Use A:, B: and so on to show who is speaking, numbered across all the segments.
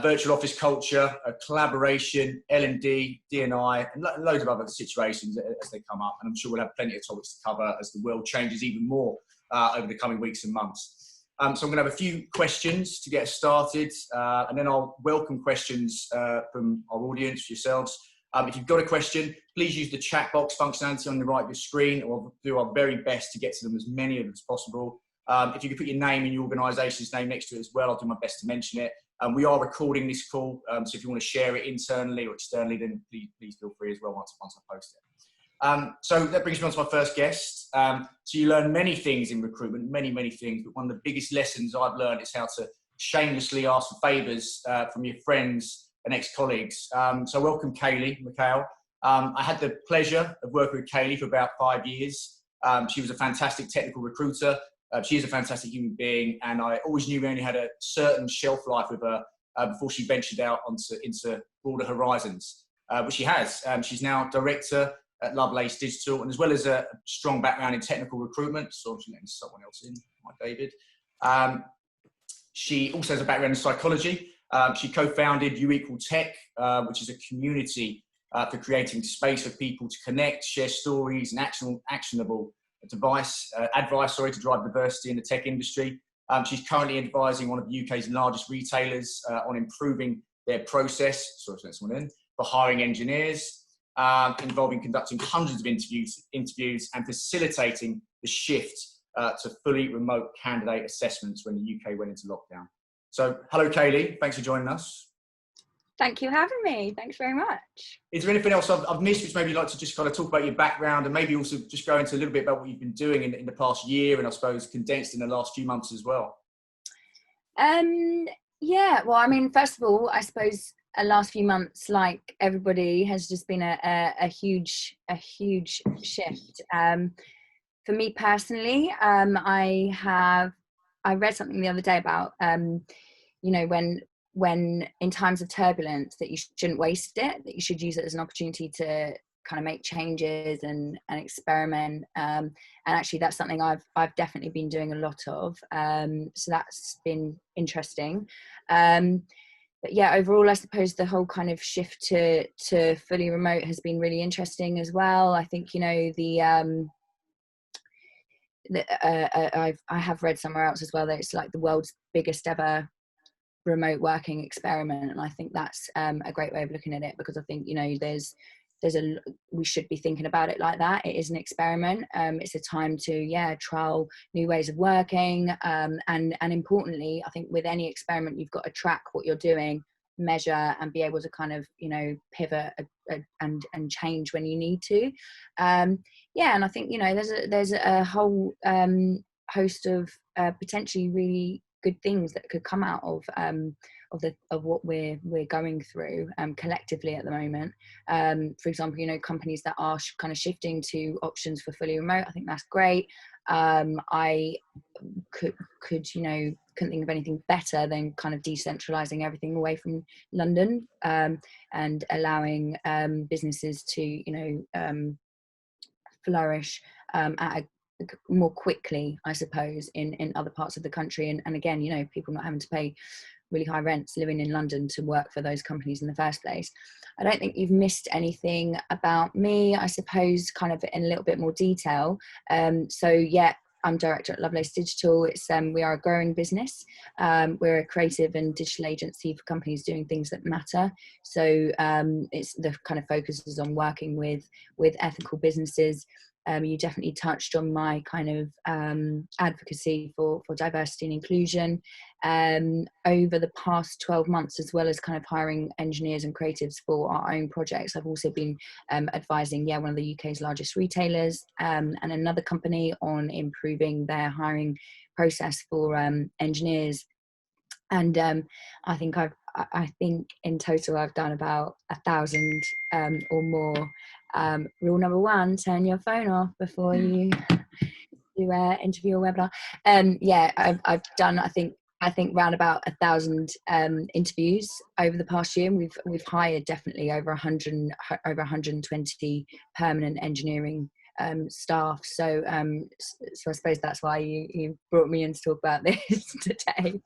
A: virtual office culture, collaboration, L&D, D&I, and loads of other situations as they come up. And I'm sure we'll have plenty of topics to cover as the world changes even more over the coming weeks and months. So I'm going to have a few questions to get us started, and then I'll welcome questions from our audience, yourselves. If you've got a question, please use the chat box functionality on the right of your screen, or we'll do our very best to get to them, as many of them as possible. If you could put your name and your organisation's name next to it as well, I'll do my best to mention it. We are recording this call, so if you want to share it internally or externally, then please feel free as well once I post it. So that brings me on to my first guest. So you learn many things in recruitment, many things, but one of the biggest lessons I've learned is how to shamelessly ask for favours from your friends and ex-colleagues. So welcome, Kayleigh McHale. I had the pleasure of working with Kayleigh for about 5 years. She was a fantastic technical recruiter. She is a fantastic human being, and I always knew we only had a certain shelf life with her before she ventured out into broader horizons, which she has. She's now director at Lovelace Digital, and as well as a strong background in technical recruitment, so obviously letting someone else in, like David. She also has a background in psychology. She co-founded U=Tech, which is a community for creating space for people to connect, share stories, and actionable advice to drive diversity in the tech industry. She's currently advising one of the UK's largest retailers on improving their process, for hiring engineers, involving conducting hundreds of interviews and facilitating the shift to fully remote candidate assessments when the UK went into lockdown. So, hello, Kayleigh. Thanks for joining us.
B: Thank you for having me. Thanks very much.
A: Is there anything else I've missed, which maybe you'd like to just kind of talk about your background, and maybe also just go into a little bit about what you've been doing in the past year, and I suppose condensed in the last few months as well?
B: Yeah, well, I mean, first of all, I suppose the last few months, like everybody, has just been a huge shift. For me personally, I read something the other day about, when in times of turbulence, that you shouldn't waste it, that you should use it as an opportunity to kind of make changes and experiment. And actually that's something I've definitely been doing a lot of. So that's been interesting. But yeah, overall, I suppose the whole kind of shift to fully remote has been really interesting as well. I think, I have read somewhere else as well that it's like the world's biggest ever remote working experiment, and I think that's a great way of looking at it, because I think we should be thinking about it like that. It is an experiment. It's a time to trial new ways of working, and importantly, I think with any experiment, you've got to track what you're doing, measure, and be able to kind of pivot and change when you need to. And I think there's a whole host of potentially really good things that could come out of what we're going through collectively at the moment. For example, companies that are kind of shifting to options for fully remote, I think that's great. I couldn't think of anything better than kind of decentralizing everything away from London, and allowing businesses to flourish at more quickly, I suppose, in other parts of the country, and again, people not having to pay really high rents living in London to work for those companies in the first place. I don't think you've missed anything about me, I suppose, kind of in a little bit more detail. So yeah, I'm director at Lovelace Digital. We are a growing business. We're a creative and digital agency for companies doing things that matter. So it's the kind of focuses on working with ethical businesses. You definitely touched on my kind of advocacy for diversity and inclusion over the past 12 months, as well as kind of hiring engineers and creatives for our own projects. I've also been advising one of the UK's largest retailers and another company on improving their hiring process for engineers. And I think in total I've done about 1,000 or more. Rule number 1: turn your phone off before you do interview or webinar. I've done I think round about 1,000 interviews over the past year. And we've hired definitely over 120 permanent engineering staff. So I suppose that's why you brought me in to talk about this today.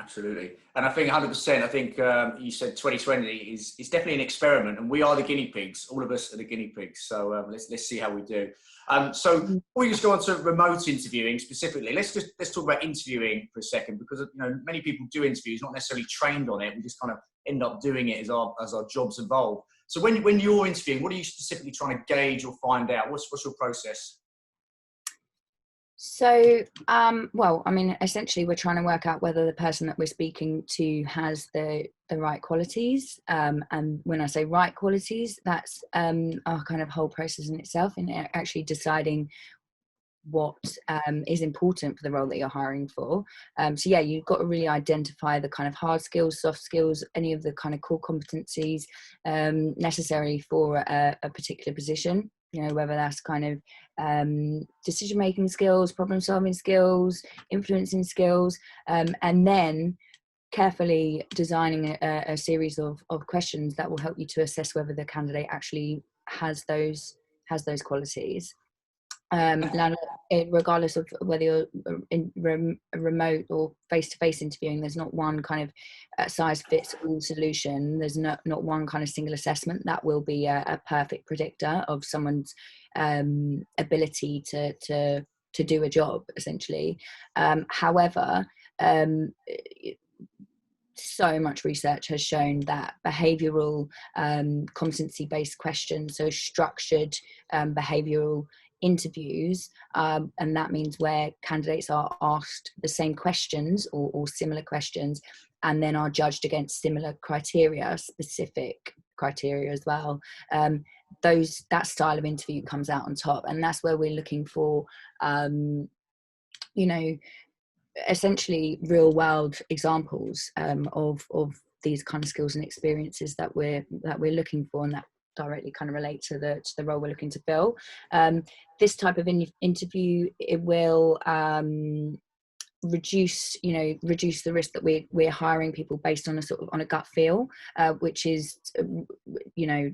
A: Absolutely. And I think 100%, I think you said 2020 is definitely an experiment, and we are the guinea pigs. All of us are the guinea pigs. So let's see how we do. So before we just go on to remote interviewing specifically, let's talk about interviewing for a second, because many people do interviews, not necessarily trained on it. We just kind of end up doing it as our jobs evolve. So when you're interviewing, what are you specifically trying to gauge or find out? What's your process?
B: So, well, I mean, essentially, we're trying to work out whether the person that we're speaking to has the right qualities. And when I say right qualities, that's our kind of whole process in itself, in actually deciding what is important for the role that you're hiring for. So yeah, you've got to really identify the kind of hard skills, soft skills, any of the kind of core competencies necessary for a particular position. Whether that's kind of decision-making skills, problem-solving skills, influencing skills, and then carefully designing a series of questions that will help you to assess whether the candidate actually has those qualities. Regardless of whether you're in remote or face-to-face interviewing, there's not one kind of size-fits-all solution. There's not one kind of single assessment that will be a perfect predictor of someone's ability to do a job, essentially. However, so much research has shown that behavioural competency-based questions, so structured behavioural interviews, and that means where candidates are asked the same questions or similar questions, and then are judged against similar criteria, specific criteria as well. That style of interview comes out on top, and that's where we're looking for essentially real world examples of these kind of skills and experiences that we're looking for, and that directly kind of relate to the role we're looking to fill. This type of interview, it will reduce the risk that we're hiring people based on a gut feel, which is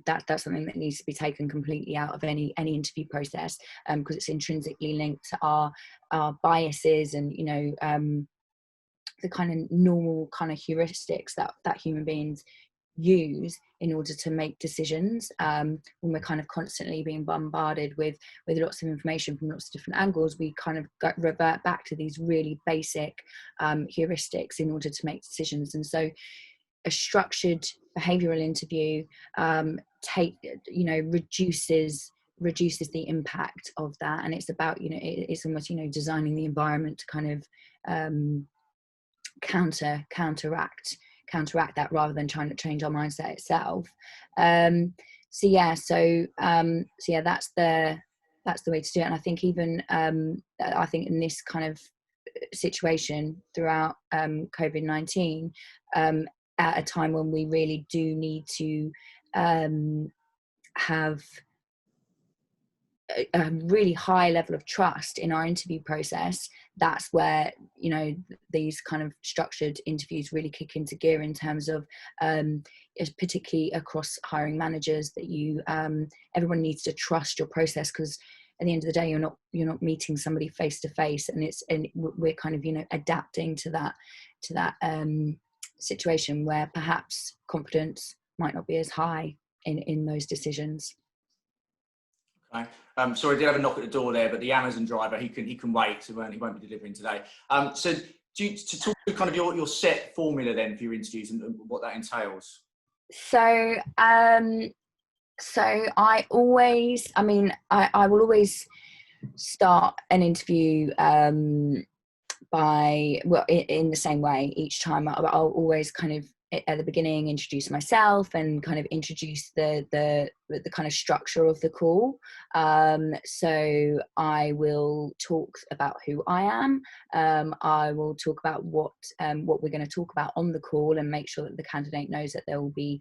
B: that's something that needs to be taken completely out of any interview process, because it's intrinsically linked to our biases and the kind of normal kind of heuristics that human beings use in order to make decisions, when we're kind of constantly being bombarded with lots of information from lots of different angles. We kind of revert back to these really basic heuristics in order to make decisions. And so a structured behavioral interview reduces the impact of that, and it's about it's almost designing the environment to kind of counteract that, rather than trying to change our mindset itself. So that's the way to do it. And I think even I think in this kind of situation throughout COVID-19, at a time when we really do need to have a really high level of trust in our interview process, that's where these kind of structured interviews really kick into gear, in terms of particularly across hiring managers, that everyone needs to trust your process, because at the end of the day you're not meeting somebody face to face, and we're kind of adapting to that situation where perhaps confidence might not be as high in those decisions.
A: Okay. Sorry, I did have a knock at the door there, but the Amazon driver, he can wait, so he won't be delivering today. So to talk to kind of your set formula then for your interviews and what that entails.
B: So I will always start an interview in the same way each time. I'll always kind of at the beginning introduce myself and kind of introduce the kind of structure of the call. So I will talk about who I am. I will talk about what we're going to talk about on the call, and make sure that the candidate knows that there will be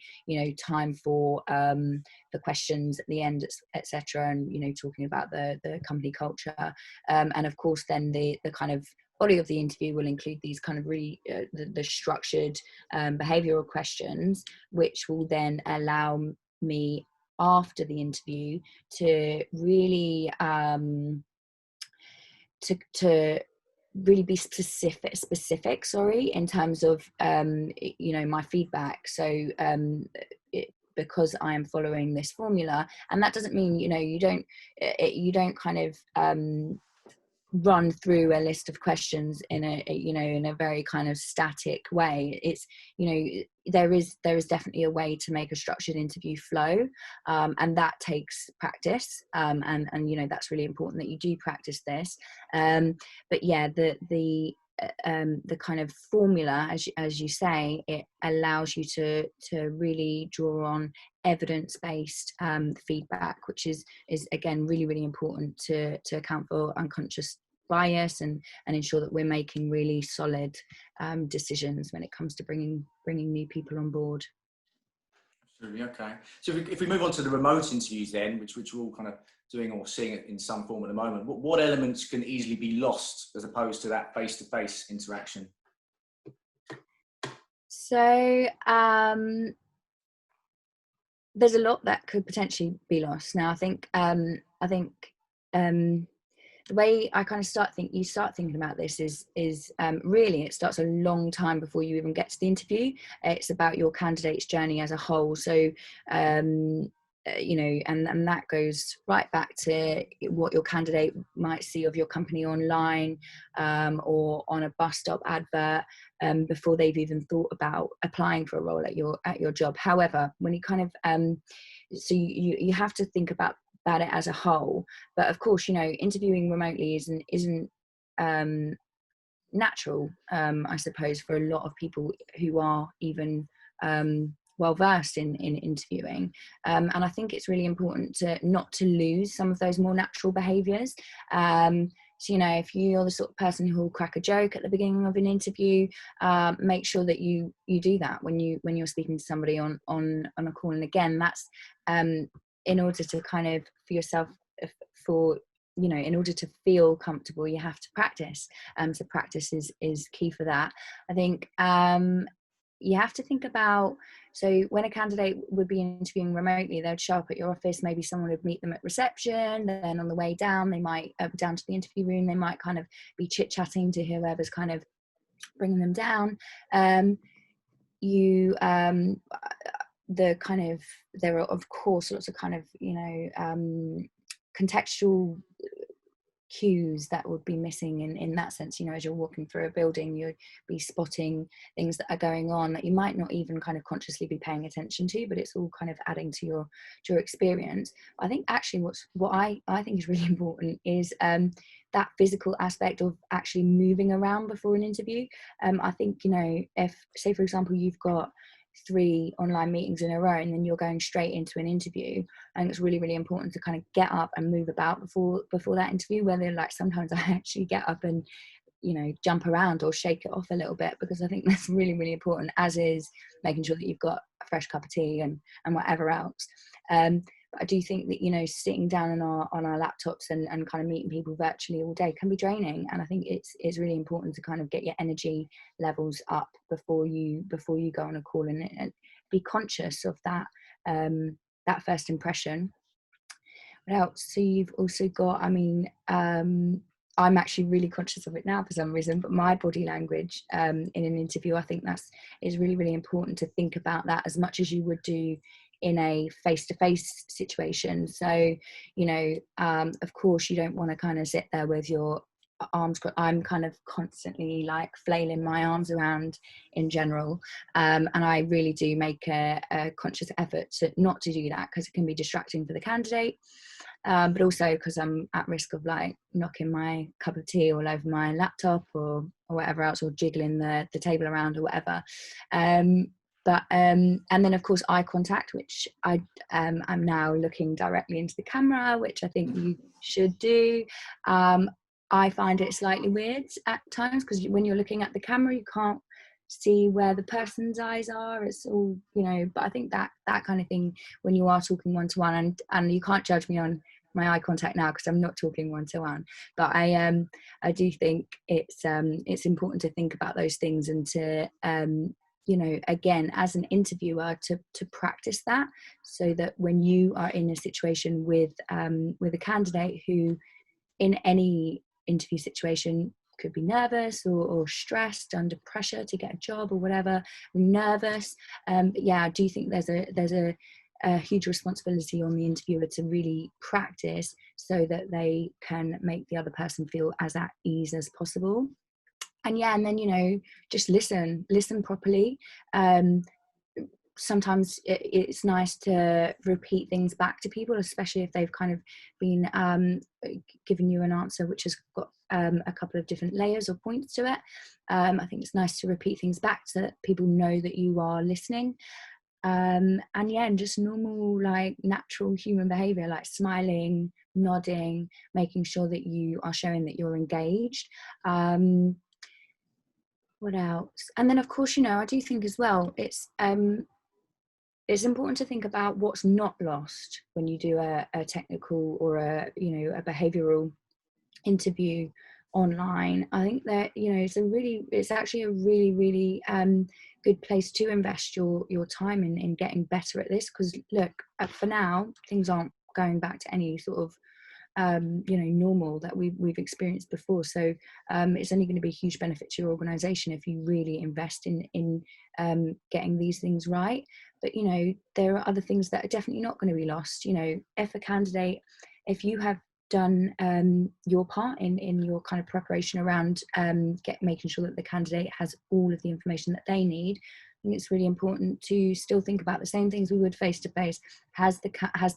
B: time for the questions at the end, etc., and talking about the company culture, and of course then the kind of body of the interview will include these kind of really the structured behavioral questions, which will then allow me after the interview to really to really be specific, sorry, in terms of my feedback. So because I am following this formula, and that doesn't mean you don't kind of run through a list of questions in a very kind of static way. It's there is definitely a way to make a structured interview flow, and that takes practice, and that's really important that you do practice this, but yeah, the kind of formula, as you say, it allows you to really draw on evidence-based feedback, which is again really, really important to account for unconscious bias and ensure that we're making really solid decisions when it comes to bringing new people on board.
A: Absolutely. Okay. So if we move on to the remote interviews then, which we're all kind of doing or seeing it in some form at the moment, what elements can easily be lost as opposed to that face-to-face interaction?
B: So there's a lot that could potentially be lost. Now, I think the way I kind of start thinking about this is really, it starts a long time before you even get to the interview. It's about your candidate's journey as a whole. So, and that goes right back to what your candidate might see of your company online, or on a bus stop advert, before they've even thought about applying for a role at your job. However, when you kind of so you have to think about it as a whole, but of course interviewing remotely isn't natural, I suppose, for a lot of people who are even well versed in interviewing, and I think it's really important not to lose some of those more natural behaviors. So if you're the sort of person who will crack a joke at the beginning of an interview, make sure that you do that when you're speaking to somebody on a call. And again, that's in order to kind of, for yourself, in order to feel comfortable, you have to practice. So practice is key for that. I think you have to think about, so when a candidate would be interviewing remotely, they'd show up at your office, maybe someone would meet them at reception, then on the way down, they might, down to the interview room, they might kind of be chit-chatting to whoever's kind of bringing them down. There are of course lots of kind of contextual cues that would be missing in that sense. As you're walking through a building, you'd be spotting things that are going on that you might not even kind of consciously be paying attention to, but it's all kind of adding to your experience. I think actually what I think is really important is that physical aspect of actually moving around before an interview. I think if, say for example, you've got 3 online meetings in a row and then you're going straight into an interview, I think it's really, really important to kind of get up and move about before that interview, whether like sometimes I actually get up and jump around or shake it off a little bit, because I think that's really, really important, as is making sure that you've got a fresh cup of tea and whatever else. But I do think that sitting down on our laptops and kind of meeting people virtually all day can be draining, and I think it's really important to kind of get your energy levels up before you go on a call, and be conscious of that first impression. What else? So you've also got, I'm actually really conscious of it now for some reason, but my body language in an interview, I think is really, really important to think about that as much as you would do in a face-to-face situation. So, of course, you don't want to kind of sit there with your arms. I'm kind of constantly like flailing my arms around in general, and I really do make a conscious effort not to do that, because it can be distracting for the candidate, but also because I'm at risk of like knocking my cup of tea all over my laptop or whatever else, or jiggling the table around or whatever. And then of course eye contact, which I'm now looking directly into the camera, which I think you should do. I find it slightly weird at times, because when you're looking at the camera, you can't see where the person's eyes are. It's all, but I think that kind of thing, when you are talking one-to-one, and you can't judge me on my eye contact now because I'm not talking one-to-one, but I do think it's important to think about those things, and to again, as an interviewer, to practice that, so that when you are in a situation with a candidate who, in any interview situation, could be nervous or stressed, under pressure to get a job or whatever, nervous. But yeah, I do think there's a huge responsibility on the interviewer to really practice so that they can make the other person feel as at ease as possible. And yeah, and then, you know, just listen properly. Sometimes it's nice to repeat things back to people, especially if they've kind of been giving you an answer which has got a couple of different layers or points to it. I think it's nice to repeat things back so that people know that you are listening. And yeah, and just normal, like, natural human behavior, like smiling, nodding, making sure that you are showing that you're engaged. What else? And then, of course, you know, I do think as well, it's important to think about what's not lost when you do a technical or a behavioral interview online. I think that, you know, it's actually a really good place to invest your time in getting better at this, because look, for now things aren't going back to any sort of normal that we've experienced before. So it's only going to be a huge benefit to your organization if you really invest in getting these things right. But, you know, there are other things that are definitely not going to be lost. You know, if you have done your part in your kind of preparation around making sure that the candidate has all of the information that they need, I think it's really important to still think about the same things we would face to face. Has the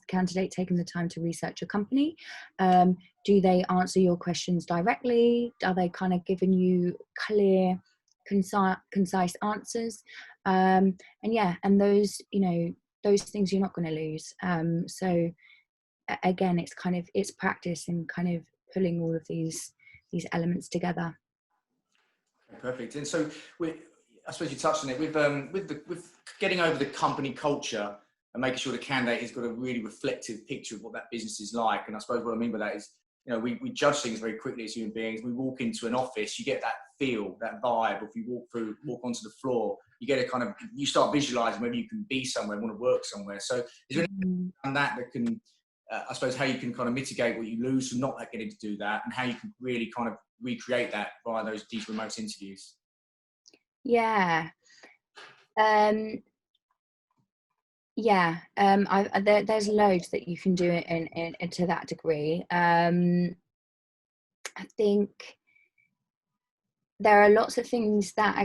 B: candidate taken the time to research your company? Do they answer your questions directly? Are they kind of giving you clear, concise answers? And yeah, and those things you're not going to lose. So again, it's practice and kind of pulling all of these elements together.
A: Perfect. And so I suppose you touched on it with getting over the company culture and making sure the candidate has got a really reflective picture of what that business is like. And I suppose what I mean by that is, you know, we judge things very quickly as human beings. We walk into an office, you get that feel, that vibe. If you walk onto the floor, you get you start visualizing whether you can be somewhere, want to work somewhere. So is there anything around that can, I suppose, how you can kind of mitigate what you lose from not getting to do that, and how you can really kind of recreate that via these remote interviews?
B: Yeah. There's loads that you can do in to that degree. I think there are lots of things that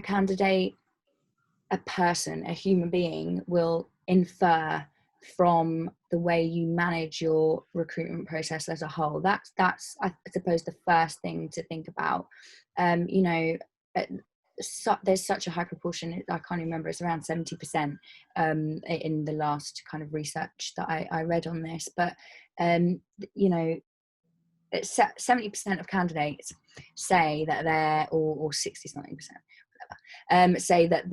B: a person, a human being, will infer from the way you manage your recruitment process as a whole. That's I suppose the first thing to think about. There's such a high proportion, I can't remember, it's around 70% in the last kind of research that I read on this, but 70% of candidates say that or 60 something percent, whatever, say that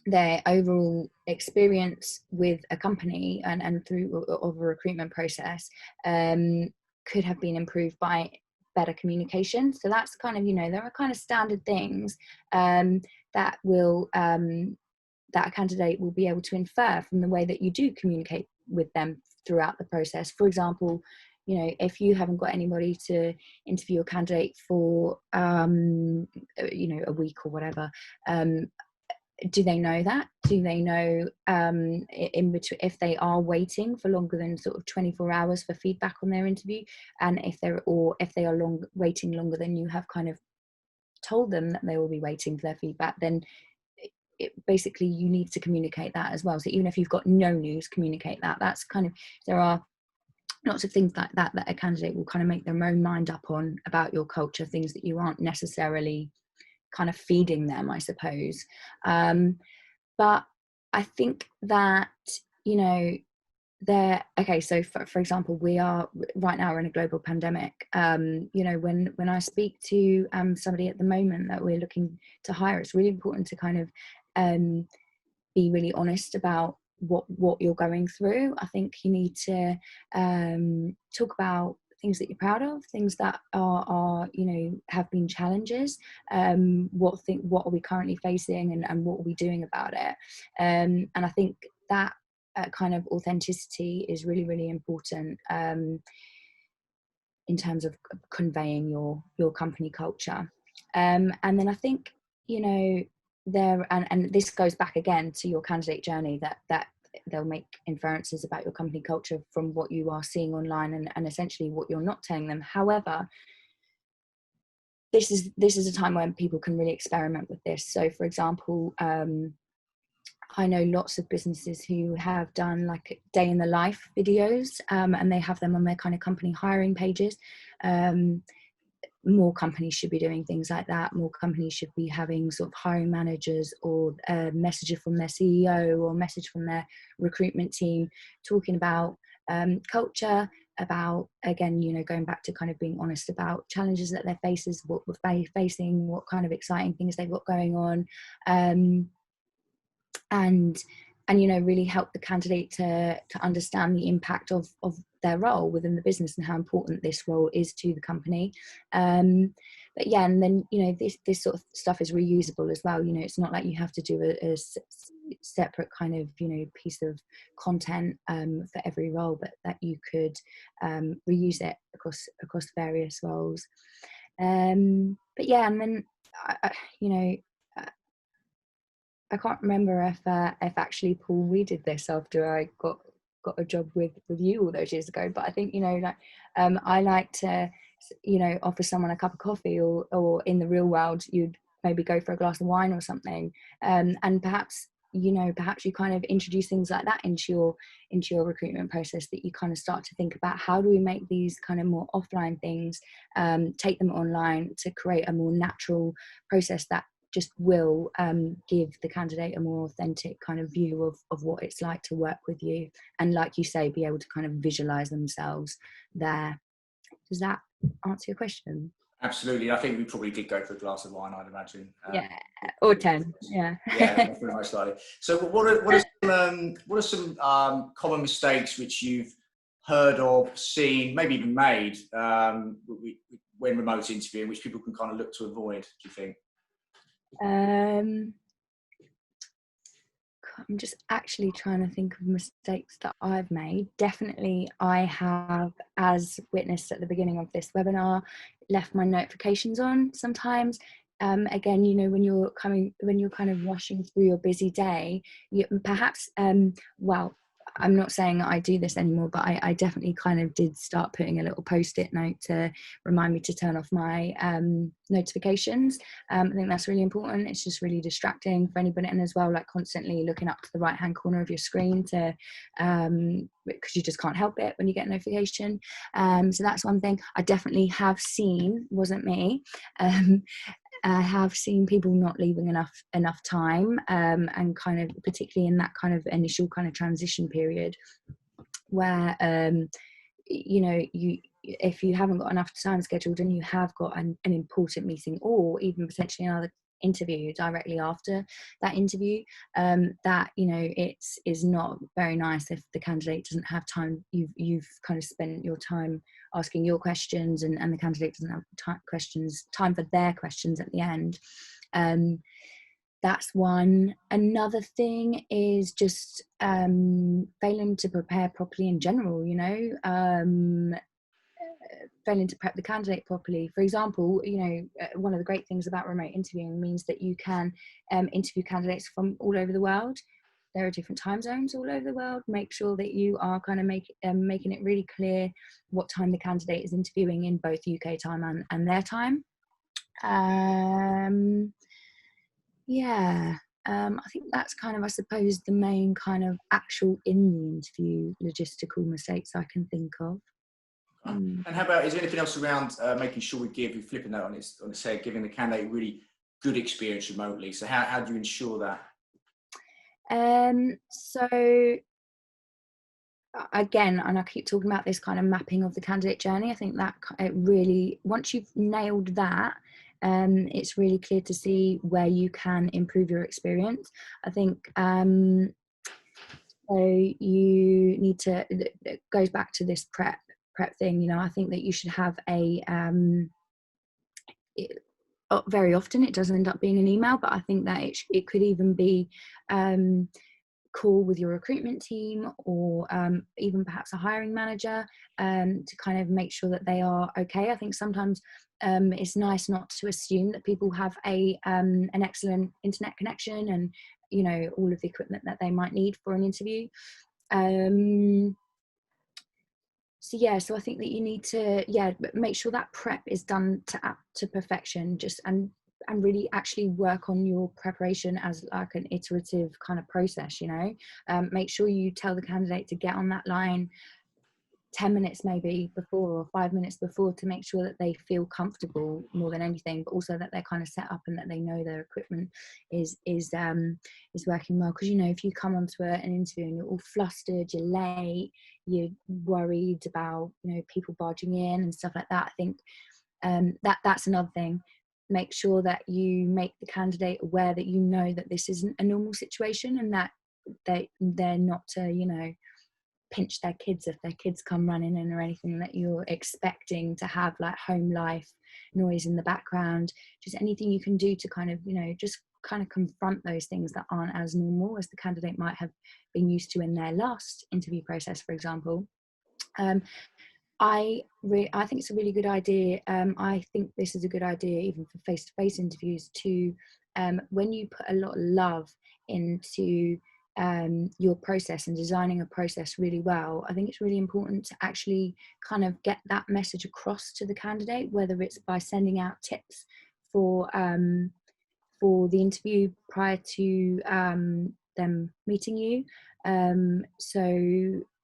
B: their overall experience with a company and through of a recruitment process could have been improved by better communication. So that's kind of, there are kind of standard things that a candidate will be able to infer from the way that you do communicate with them throughout the process. For example, if you haven't got anybody to interview a candidate for a week or whatever, do they know that? Do they know in between, if they are waiting for longer than sort of 24 hours for feedback on their interview, and if they are waiting longer than you have kind of told them that they will be waiting for their feedback, then basically you need to communicate that as well. So even if you've got no news, communicate that. That's kind of, there are lots of things like that a candidate will kind of make their own mind up on about your culture, things that you aren't necessarily kind of feeding them, I suppose. But I think that, so for example, we are right now, we're in a global pandemic. When I speak to somebody at the moment that we're looking to hire, it's really important to kind of be really honest about what you're going through. I think you need to talk about things that you're proud of, things that are have been challenges, what are we currently facing, and what are we doing about it. And I think that kind of authenticity is really, really important. in terms of conveying your company culture. And then I think, you know, and this goes back again to your candidate journey, that they'll make inferences about your company culture from what you are seeing online and essentially what you're not telling them. However, this is a time when people can really experiment with this. So for example, I know lots of businesses who have done like day in the life videos, and they have them on their kind of company hiring pages. More companies should be doing things like that. More companies should be having sort of hiring managers or a message from their CEO or a message from their recruitment team talking about culture, about, again, you know, going back to kind of being honest about challenges that they're faces, what we're facing, what kind of exciting things they've got going on, and you know, really help the candidate to understand the impact of their role within the business and how important this role is to the company. But yeah, and then, you know, this sort of stuff is reusable as well. You know, it's not like you have to do a separate kind of, you know, piece of content for every role, but that you could reuse it across various roles. But yeah, and then you know, I can't remember if actually, Paul, we did this after I got a job with you all those years ago. But I think, you know, like I like to, you know, offer someone a cup of coffee, or in the real world, you'd maybe go for a glass of wine or something. And perhaps, you know, perhaps you kind of introduce things like that into your recruitment process, that you kind of start to think about, how do we make these kind of more offline things, take them online to create a more natural process that just will give the candidate a more authentic kind of view of what it's like to work with you, and, like you say, be able to kind of visualize themselves there. Does that answer your question?
A: Absolutely. I think we probably did go for a glass of wine, I'd imagine.
B: Yeah, or 10. Yeah.
A: Yeah, most likely. So what are some common mistakes which you've heard of, seen, maybe even made when remote interviewing, which people can kind of look to avoid, do you think?
B: I'm just actually trying to think of mistakes that I've made. Definitely, I have, as witnessed at the beginning of this webinar, left my notifications on sometimes. Again, you know, when you're kind of rushing through your busy day, you perhaps, well, I'm not saying I do this anymore, but I definitely kind of did start putting a little post-it note to remind me to turn off my notifications. I think that's really important. It's just really distracting for anybody, and as well, like constantly looking up to the right-hand corner of your screen to, because you just can't help it when you get a notification. So that's one thing I definitely have seen, wasn't me. I have seen people not leaving enough time, and kind of particularly in that kind of initial kind of transition period where you know, if you haven't got enough time scheduled and you have got an important meeting, or even potentially another interview directly after that interview, that, you know, is not very nice if the candidate doesn't have time. You've kind of spent your time asking your questions, and the candidate doesn't have time for their questions at the end. That's one. Another thing is just failing to prepare properly in general, you know, failing to prep the candidate properly. For example, you know, one of the great things about remote interviewing means that you can interview candidates from all over the world. There are different time zones all over the world. Make sure that you are kind of making it really clear what time the candidate is interviewing in, both UK time and their time. Yeah, I think that's kind of, I suppose, the main kind of actual in the interview logistical mistakes I can think of.
A: And how about, is there anything else around making sure we're flipping that on its head, giving the candidate a really good experience remotely? So how do you ensure that?
B: So again, and I keep talking about this kind of mapping of the candidate journey, I think that it really, once you've nailed that, it's really clear to see where you can improve your experience. I think so you need to, it goes back to this prep thing, you know. I think that you should have a very often it does end up being an email, but I think that it could even be call with your recruitment team, or even perhaps a hiring manager, to kind of make sure that they are okay. I think sometimes it's nice not to assume that people have an excellent internet connection and, you know, all of the equipment that they might need for an interview. So yeah, so I think that you need to, yeah, make sure that prep is done to perfection, just and really actually work on your preparation as like an iterative kind of process, you know. Make sure you tell the candidate to get on that line 10 minutes maybe before, or 5 minutes before, to make sure that they feel comfortable more than anything, but also that they're kind of set up and that they know their equipment is working well. Because, you know, if you come onto an interview and you're all flustered, you're late, you're worried about, you know, people barging in and stuff like that, I think that's another thing. Make sure that you make the candidate aware that you know that this isn't a normal situation, and that they're not to, you know, pinch their kids if their kids come running in, or anything that you're expecting to have like home life noise in the background. Just anything you can do to kind of, you know, just kind of confront those things that aren't as normal as the candidate might have been used to in their last interview process, for example. I think it's a really good idea. I think this is a good idea even for face-to-face interviews, to when you put a lot of love into your process and designing a process really well, I think it's really important to actually kind of get that message across to the candidate, whether it's by sending out tips for the interview prior to them meeting you. So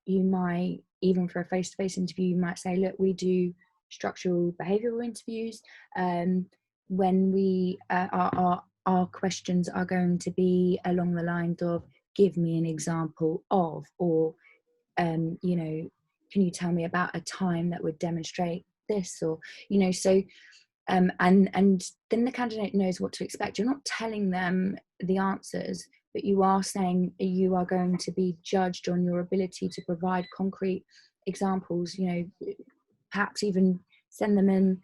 B: you might, even for a face-to-face interview, you might say, look, we do structural behavioural interviews. When we our questions are going to be along the lines of, give me an example of, or you know, can you tell me about a time that would demonstrate this, or, you know, so and then the candidate knows what to expect. You're not telling them the answers, but you are saying you are going to be judged on your ability to provide concrete examples, you know, perhaps even send them in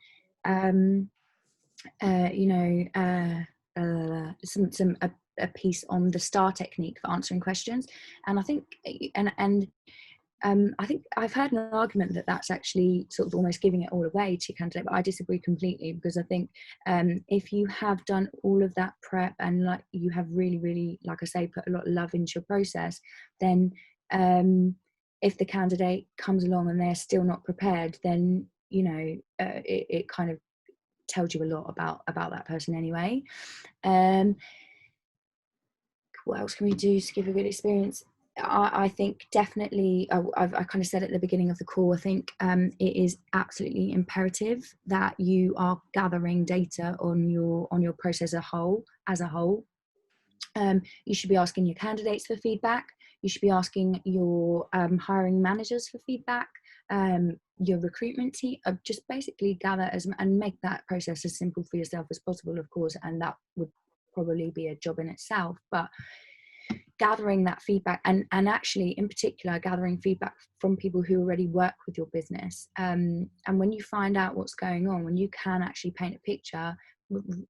B: a piece on the STAR technique for answering questions. And I think I think I've heard an argument that that's actually sort of almost giving it all away to your candidate, but I disagree completely, because I think if you have done all of that prep and like you have really, really, like I say, put a lot of love into your process, then if the candidate comes along and they're still not prepared, then, you know, it kind of tells you a lot about that person anyway. What else can we do to give a good experience? I think definitely, I kind of said at the beginning of the call, I think it is absolutely imperative that you are gathering data on your process as a whole. You should be asking your candidates for feedback. You should be asking your hiring managers for feedback. Your recruitment team, just basically gather and make that process as simple for yourself as possible, of course, and that would probably be a job in itself, but gathering that feedback and actually in particular gathering feedback from people who already work with your business, and when you find out what's going on, when you can actually paint a picture,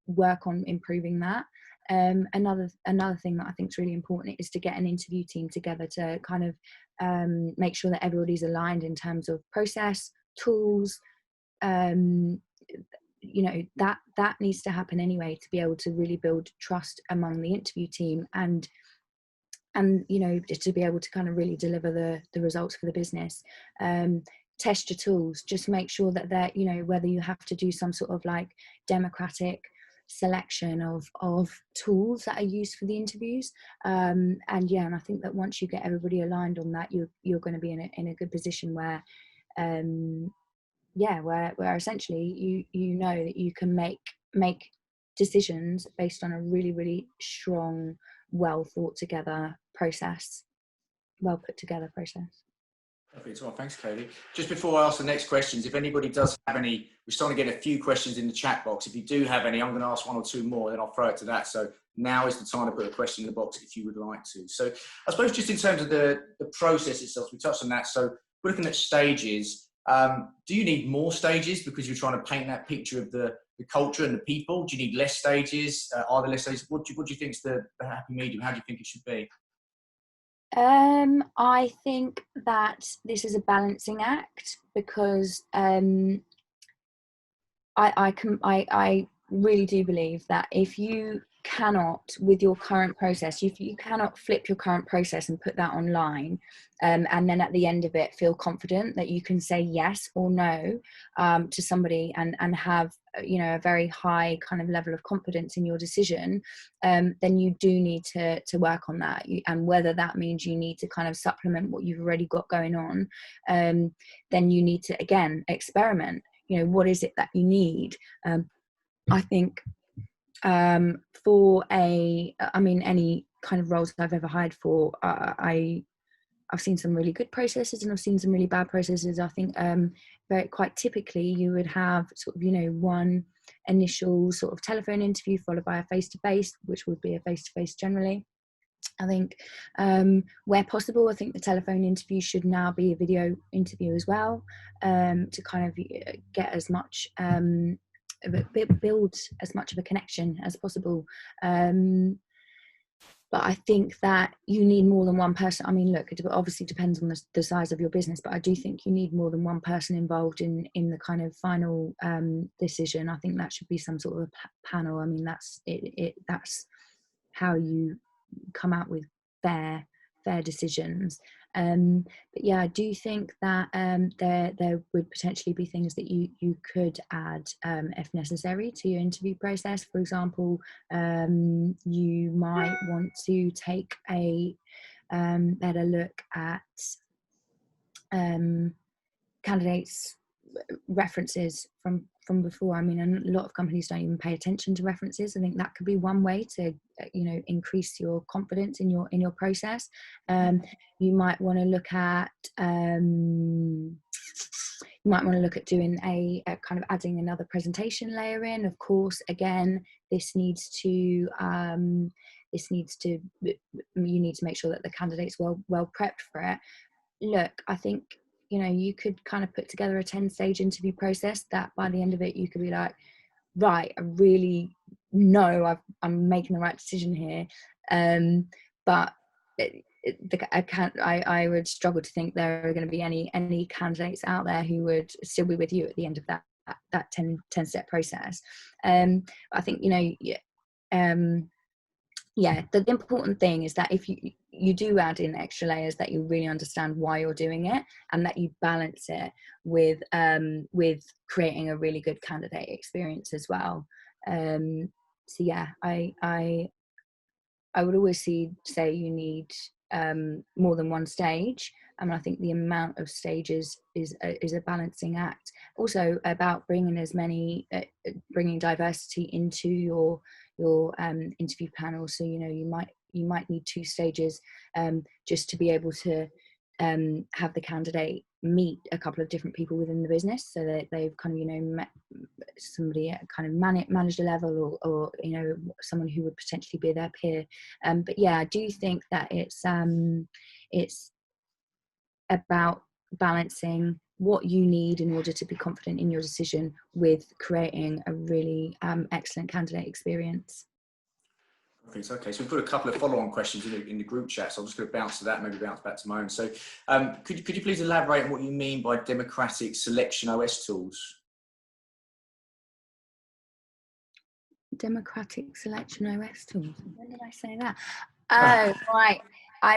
B: work on improving that. Another thing that I think is really important is to get an interview team together to kind of make sure that everybody's aligned in terms of process, tools. You know, that needs to happen anyway, to be able to really build trust among the interview team, and you know, to be able to kind of really deliver the results for the business. Test your tools, just make sure that they're, you know, whether you have to do some sort of like democratic selection of tools that are used for the interviews, and I think that once you get everybody aligned on that, you're going to be in a good position where where essentially you know that you can make decisions based on a really, really strong, well thought together process, well put together process.
A: Perfect. Well, thanks, Kayleigh. Just before I ask the next questions, if anybody does have any, we're starting to get a few questions in the chat box. If you do have any, I'm going to ask one or two more, then I'll throw it to that. So now is the time to put a question in the box if you would like to. So I suppose just in terms of the process itself, we touched on that. So we're looking at stages. Do you need more stages because you're trying to paint that picture of the culture and the people? Do you need less stages? Are there less stages? What do you think is the happy medium? How do you think it should be?
B: I think that this is a balancing act, because I really do believe that if you cannot, with your current process, if you cannot flip your current process and put that online, and then at the end of it feel confident that you can say yes or no to somebody, and have, you know, a very high kind of level of confidence in your decision, then you do need to work on that. And whether that means you need to kind of supplement what you've already got going on, then you need to, again, experiment. You know, what is it that you need? I think for any kind of roles I've ever hired for, I've seen some really good processes and I've seen some really bad processes. I think very quite typically you would have sort of, you know, one initial sort of telephone interview followed by a face-to-face, which would be a face-to-face generally. I think where possible, I think the telephone interview should now be a video interview as well, to kind of get as much, build as much of a connection as possible. But I think that you need more than one person. I mean, look, it obviously depends on the size of your business, but I do think you need more than one person involved in the kind of final decision. I think that should be some sort of a panel. I mean, that's that's how you come out with fair decisions. But yeah, I do think that there would potentially be things that you could add, if necessary, to your interview process. For example, you might want to take a better look at candidates' references from before. I mean, a lot of companies don't even pay attention to references. I think that could be one way to, you know, increase your confidence in your process. You might want to look at doing a kind of adding another presentation layer in. Of course, again, you need to make sure that the candidate's well prepped for it. Look, I think, you know, you could kind of put together a 10-stage interview process that by the end of it, you could be like, right, I really know I'm making the right decision here. But I would struggle to think there are going to be any candidates out there who would still be with you at the end of that 10-step process. I think, you know, the important thing is that if you do add in extra layers, that you really understand why you're doing it, and that you balance it with creating a really good candidate experience as well. So yeah, I would always say you need more than one stage. I think the amount of stages is a balancing act. Also about bringing bringing diversity into your interview panel. So, you know, you might need 2 stages just to be able to have the candidate meet a couple of different people within the business, so that they've kind of, you know, met somebody at kind of manager level, or you know, someone who would potentially be their peer. But yeah, I do think that it's about balancing what you need in order to be confident in your decision with creating a really excellent candidate experience.
A: Okay, so we've got a couple of follow-on questions in the group chat, so I'm just going to bounce to that, maybe bounce back to my own. So could you please elaborate on what you mean by democratic selection OS tools?
B: Democratic selection OS tools. When did I say that? Oh, right. I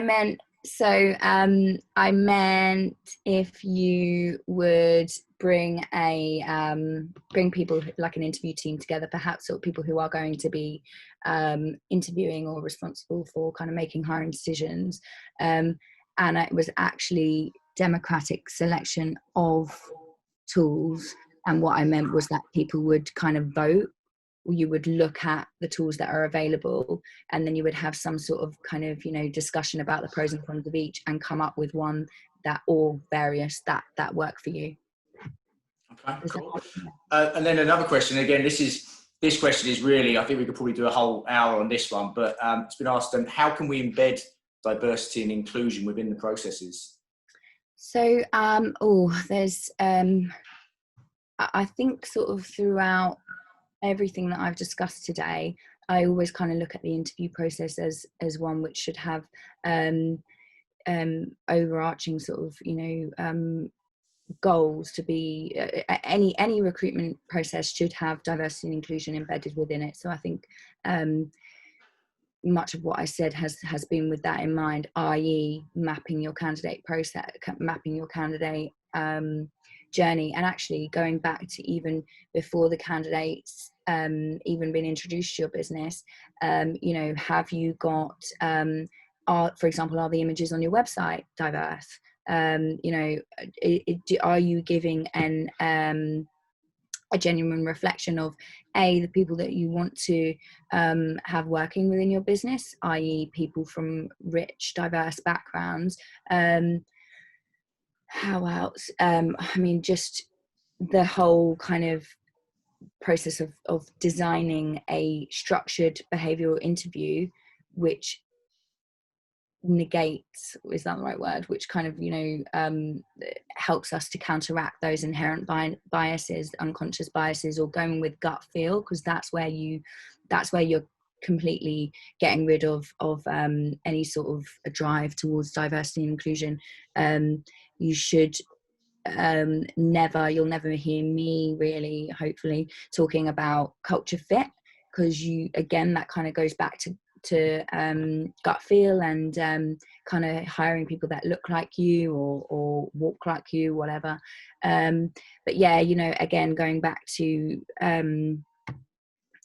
B: meant if you would bring people like an interview team together, perhaps, or people who are going to be interviewing or responsible for kind of making hiring decisions, and it was actually democratic selection of tools. And what I meant was that people would kind of vote. You would look at the tools that are available, and then you would have some sort of kind of, you know, discussion about the pros and cons of each, and come up with one or various that work for you.
A: Okay, cool. And then another question. Again, this question is really, I think we could probably do a whole hour on this one, but it's been asked, how can we embed diversity and inclusion within the processes?
B: So, there's, I think sort of throughout everything that I've discussed today, I always kind of look at the interview process as one which should have overarching sort of, goals to be any recruitment process should have diversity and inclusion embedded within it. So I think much of what I said has been with that in mind, i.e. mapping your candidate process, mapping your candidate journey, and actually going back to even before the candidates even been introduced to your business. Have you got for example, are the images on your website diverse? Are you giving a genuine reflection of the people that you want to have working within your business, i.e. people from rich, diverse backgrounds? How else? Just the whole kind of process of designing a structured behavioral interview, which negates, is that the right word, which kind of helps us to counteract those inherent biases, unconscious biases, or going with gut feel, because that's where you're completely getting rid of any sort of a drive towards diversity and inclusion. You should you'll never hear me really, hopefully, talking about culture fit, because that kind of goes back to gut feel and kind of hiring people that look like you or walk like you, whatever. But yeah, again, going back to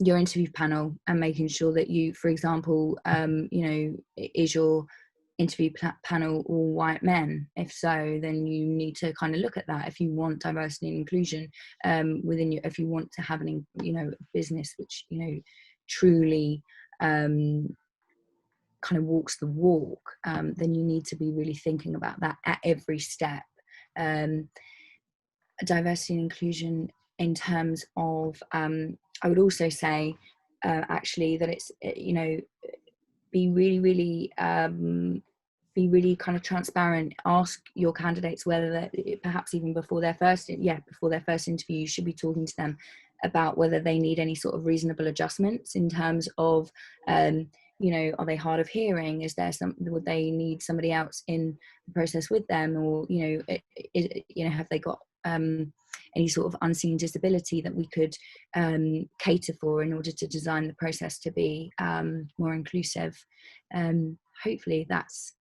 B: your interview panel and making sure that you, for example, is your interview panel all white men? If so, then you need to kind of look at that. If you want diversity and inclusion within if you want to have business which truly kind of walks the walk, then you need to be really thinking about that at every step. Diversity and inclusion in terms of, I would also say actually that it's, be really kind of transparent. Ask your candidates whether perhaps even before their first interview, you should be talking to them about whether they need any sort of reasonable adjustments in terms of are they hard of hearing? Would they need somebody else in the process with them, or have they got any sort of unseen disability that we could cater for in order to design the process to be more inclusive? Hopefully that's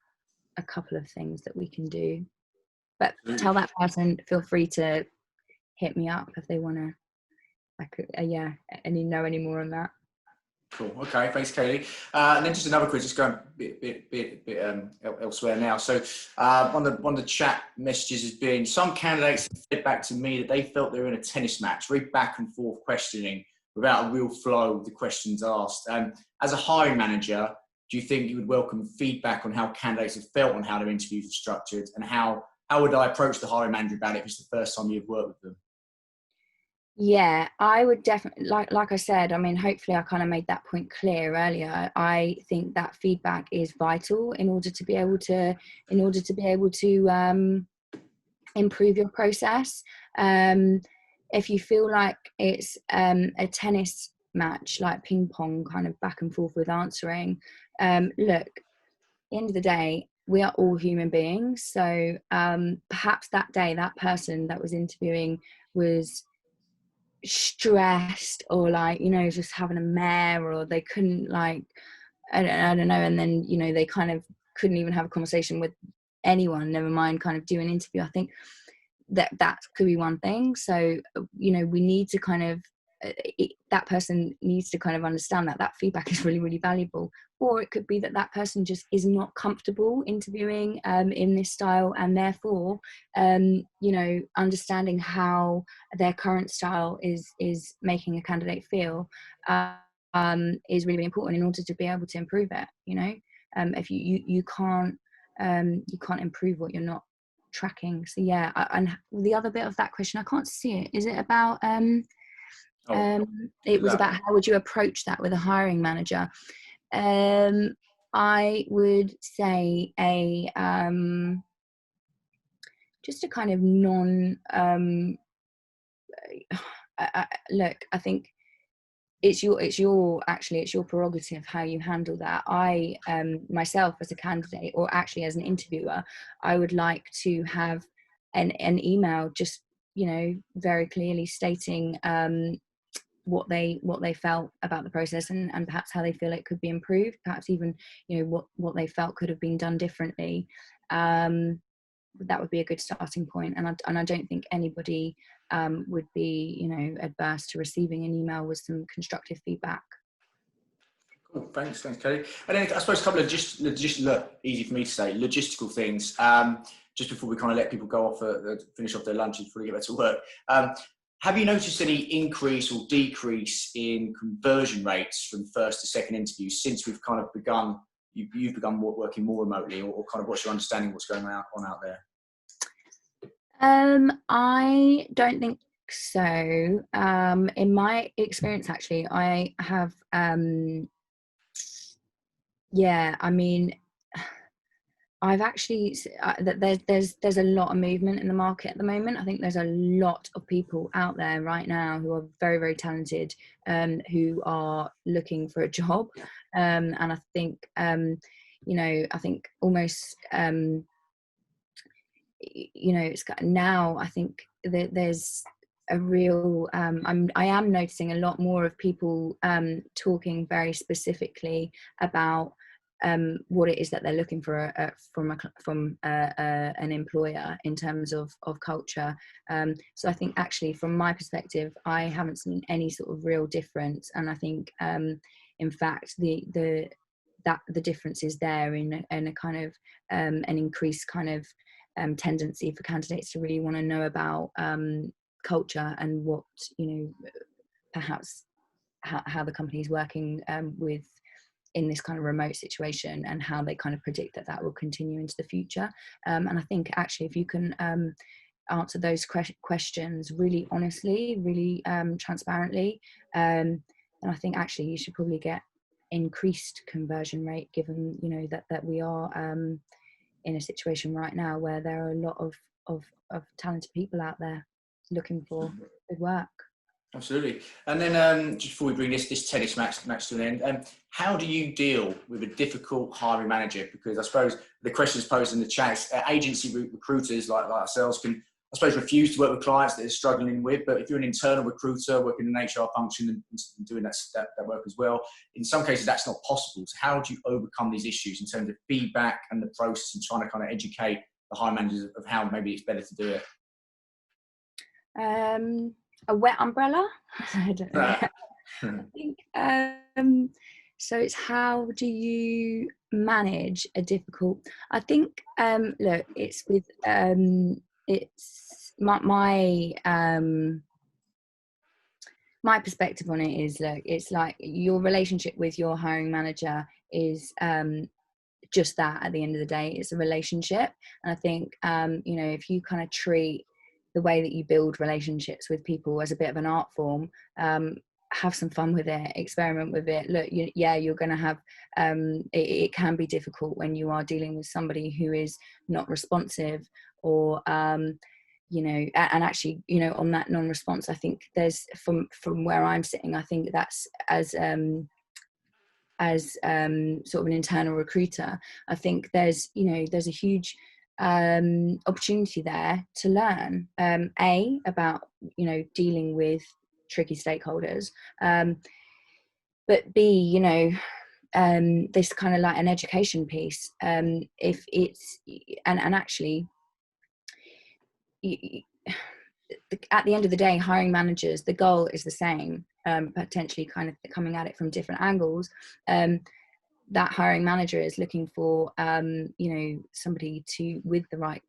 B: a couple of things that we can do. But tell that person, feel free to hit me up if they want to, any more on that.
A: Cool. Okay. Thanks, Kayleigh. And then just another quiz, just going a bit elsewhere now. So one of the chat messages has been, some candidates fed back to me that they felt they were in a tennis match, very back and forth questioning without a real flow of the questions asked. As a hiring manager, do you think you would welcome feedback on how candidates have felt on how their interviews are structured, and how would I approach the hiring manager about it if it's the first time you've worked with them?
B: Yeah, I would definitely, like I said, hopefully I kind of made that point clear earlier. I think that feedback is vital in order to be able to improve your process. If you feel like it's a tennis match, like ping pong, kind of back and forth with answering, look, at the end of the day, we are all human beings. So perhaps that day, that person that was interviewing was stressed, or just having a mare, or they couldn't I don't know, and then they kind of couldn't even have a conversation with anyone, never mind kind of do an interview. I think that could be one thing. So we need to kind of that person needs to kind of understand that feedback is really, really valuable. Or it could be that person just is not comfortable interviewing in this style, and therefore understanding how their current style is making a candidate feel is really, really important in order to be able to improve it. If you can't improve what you're not tracking. So yeah, and the other bit of that question, I can't see it. Is it about it was about how would you approach that with a hiring manager? I would say just a kind of look, I think it's your prerogative how you handle that. I myself as a candidate, or actually as an interviewer, I would like to have an email just, you know, very clearly stating what they felt about the process, and perhaps how they feel it could be improved, perhaps even, you know, what they felt could have been done differently. That would be a good starting point, and I don't think anybody would be, you know, adverse to receiving an email with some constructive feedback.
A: Cool. Thanks, Kayleigh. And then I suppose a couple of just easy for me to say, logistical things. Just before we kind of let people go off, finish off their lunches before they get back to work. Have you noticed any increase or decrease in conversion rates from first to second interviews since we've kind of begun? You've begun working more remotely, or kind of what's your understanding of what's going on out there?
B: I don't think so. In my experience, actually, I have. Yeah, I mean, I've actually that there's a lot of movement in the market at the moment. I think there's a lot of people out there right now who are very, very talented, who are looking for a job, and I think you know, I think almost you know, it's got now, I think that there's a real I am noticing a lot more of people talking very specifically about what it is that they're looking for from an employer in terms of culture. So I think actually from my perspective, I haven't seen any sort of real difference, and I think in fact the difference is there in a kind of an increased kind of tendency for candidates to really want to know about culture, and what, you know, perhaps how the company is working with in this kind of remote situation, and how they kind of predict that will continue into the future. And I think actually if you can answer those questions really honestly, really transparently, then I think actually you should probably get increased conversion rate, given, you know, that we are in a situation right now where there are a lot of talented people out there looking for good work.
A: Absolutely. And then just before we bring this tennis match to an end, how do you deal with a difficult hiring manager? Because I suppose the questions posed in the chat, agency recruiters like ourselves can, I suppose, refuse to work with clients that they're struggling with. But if you're an internal recruiter working in an HR function and doing that work as well, in some cases that's not possible. So how do you overcome these issues in terms of feedback and the process, and trying to kind of educate the hiring managers of how maybe it's better to do it?
B: A wet umbrella? I don't know. I think so it's, how do you manage a difficult, I think look, it's with it's my perspective on it is, look, it's like your relationship with your hiring manager is just that. At the end of the day, it's a relationship, and I think you know, if you kind of treat the way that you build relationships with people as a bit of an art form, have some fun with it, experiment with it. Look, you're going to have it can be difficult when you are dealing with somebody who is not responsive, or you know, and actually, you know, on that non-response, I think there's, from where I'm sitting, I think that's as sort of an internal recruiter, I think there's, you know, there's a huge opportunity there to learn about, you know, dealing with tricky stakeholders, but B, you know, this kind of like an education piece, if it's and actually at the end of the day, hiring managers, the goal is the same, potentially kind of coming at it from different angles. That hiring manager is looking for, you know, somebody with the right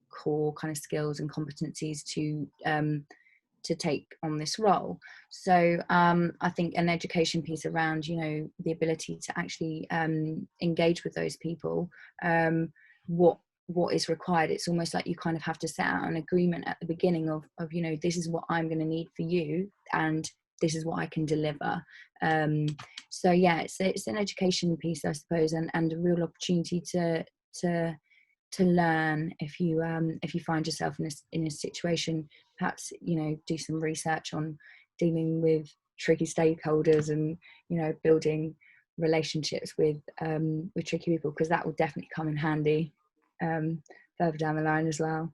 B: core kind of skills and competencies to take on this role. So I think an education piece around, you know, the ability to actually engage with those people, what is required. It's almost like you kind of have to set out an agreement at the beginning of, you know, this is what I'm going to need for you, and this is what I can deliver. So yeah, it's an education piece, I suppose, and a real opportunity to learn. If you find yourself in a situation, perhaps, you know, do some research on dealing with tricky stakeholders and, you know, building relationships with tricky people, because that will definitely come in handy further down the line as well.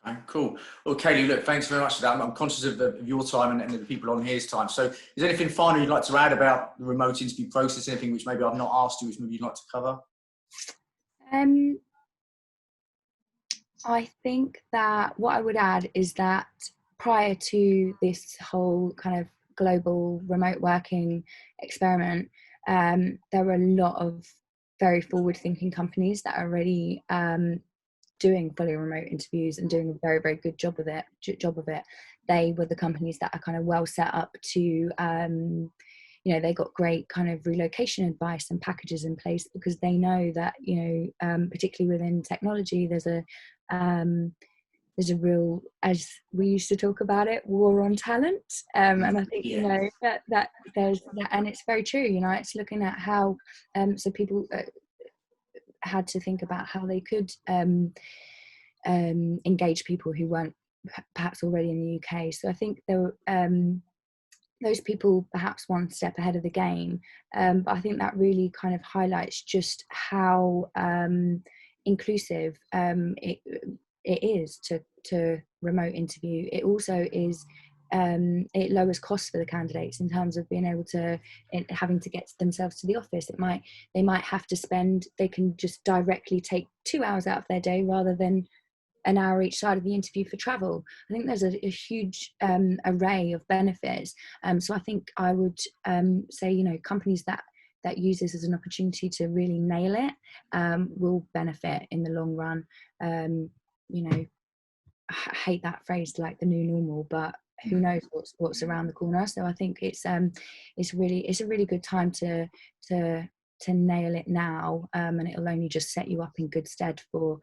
A: Okay, cool. Well, Kayleigh, look, thanks very much for that. I'm conscious of your time and the people on here's time. So is there anything final you'd like to add about the remote interview process? Anything which maybe I've not asked you, which maybe you'd like to cover?
B: I think that what I would add is that prior to this whole kind of global remote working experiment, there were a lot of very forward-thinking companies that are already doing fully remote interviews and doing a very, very good job of it. They were the companies that are kind of well set up to, you know, they got great kind of relocation advice and packages in place, because they know that, you know, particularly within technology, there's a real, as we used to talk about it, war on talent. And I think, you know, that there's that, and it's very true, you know, it's looking at how, so people had to think about how they could engage people who weren't perhaps already in the UK. So I think there were those people perhaps one step ahead of the game, but I think that really kind of highlights just how inclusive it is to remote interview. It also is it lowers costs for the candidates in terms of being able to, having to get themselves to the office. They might have to spend, they can just directly take 2 hours out of their day rather than an hour each side of the interview for travel. I think there's a huge array of benefits. So I think I would say, you know, companies that use this as an opportunity to really nail it will benefit in the long run. You know, I hate that phrase, like the new normal, but who knows what's around the corner. So I think it's a really good time to nail it now, and it'll only just set you up in good stead for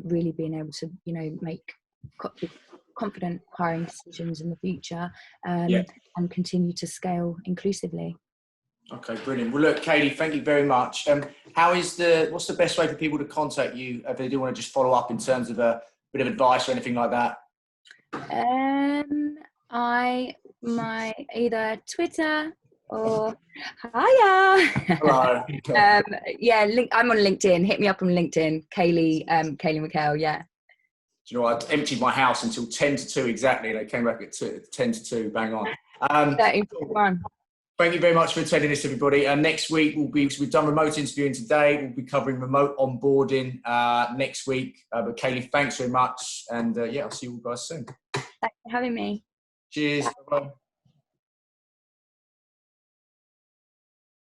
B: really being able to, you know, make confident hiring decisions in the future, and continue to scale inclusively.
A: Okay, brilliant. Well, look, Kayleigh, thank you very much. What's the best way for people to contact you if they do want to just follow up in terms of a bit of advice or anything like that?
B: My either Twitter or hiya.
A: Hello.
B: I'm on LinkedIn. Hit me up on LinkedIn. Kayleigh McHale. Yeah.
A: Do you know, I emptied my house until 10 to 2 exactly, and I came back at 10 to 2, bang on. Thank you very much for attending this, everybody. Next week we've done remote interviewing today. We'll be covering remote onboarding next week. But Kayleigh, thanks very much, and I'll see you all guys soon.
B: Thanks for having me.
A: Cheers. Bye.